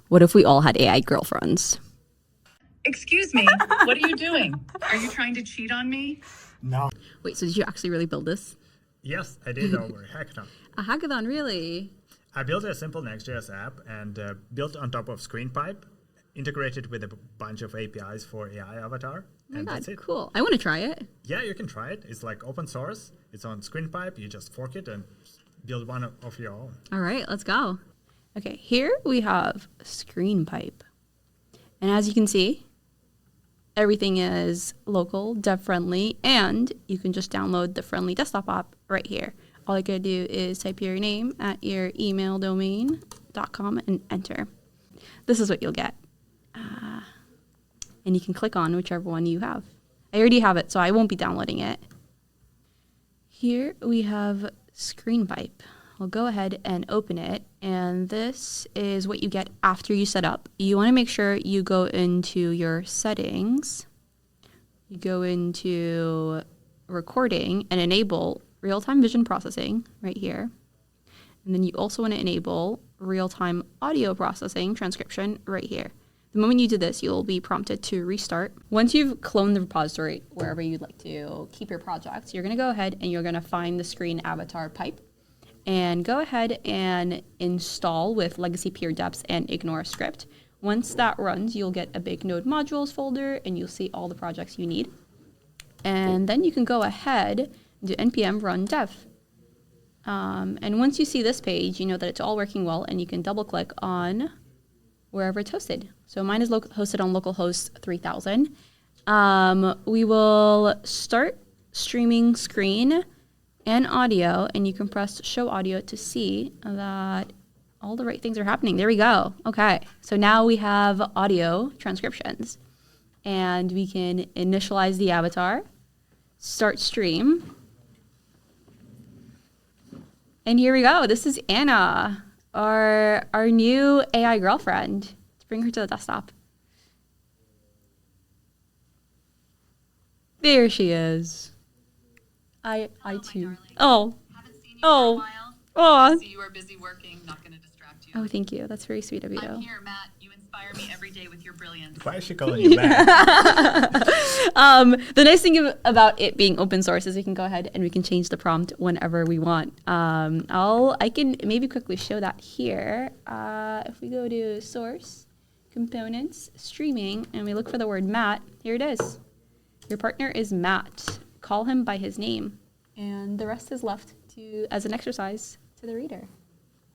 What if we all had AI girlfriends? Excuse me, what are you doing? Are you trying to cheat on me? No. Wait, so did you actually really build this? Yes, I did over Hackathon. A hackathon, really? I built a simple Next.js app and built on top of ScreenPipe, integrated with a bunch of APIs for AI avatar. Oh my and God, that's it. cool. I want to try it. Yeah, you can try it. It's like open source. It's on ScreenPipe. You just fork it and build one of your own. All right, let's go. Okay, here we have ScreenPipe. And as you can see, everything is local, dev-friendly, and you can just download the friendly desktop app right here. All you gotta do is type your name at your email domain.com and enter. This is what you'll get. And you can click on whichever one you have. I already have it, so I won't be downloading it. Here we have ScreenPipe. I'll go ahead and open it, and this is what you get after you set up. You want to make sure you go into your settings, you go into recording and enable real-time vision processing right here. And then you also want to enable real-time audio processing transcription right here. The moment you do this, you'll be prompted to restart. Once you've cloned the repository wherever you'd like to keep your projects, you're going to go ahead and you're going to find the screen avatar pipe and go ahead and install with legacy peer deps and ignore script. Once that runs, you'll get a big node modules folder and you'll see all the projects you need. And then you can go ahead and do npm run dev. And once you see this page, you know that it's all working well and you can double click on wherever it's hosted. So mine is hosted on localhost 3000. We will start streaming screen and audio, and you can press show audio to see that all the right things are happening. There we go. Okay, so now we have audio transcriptions, and we can initialize the avatar, start stream, and here we go. This is Anna, our new AI girlfriend. Let's bring her to the desktop. There she is. I too. Oh. Haven't seen you Oh. for a while. Oh. I see you are busy working, not going to distract you. Oh, thank you. That's very sweet of you. I'm here, Matt. You inspire me every day with your brilliance. Why is she calling you back? The nice thing about it being open source is we can go ahead and we can change the prompt whenever we want. I can maybe quickly show that here. If we go to source, components, streaming, and we look for the word Matt, here it is. Your partner is Matt. Call him by his name. And the rest is left as an exercise to the reader.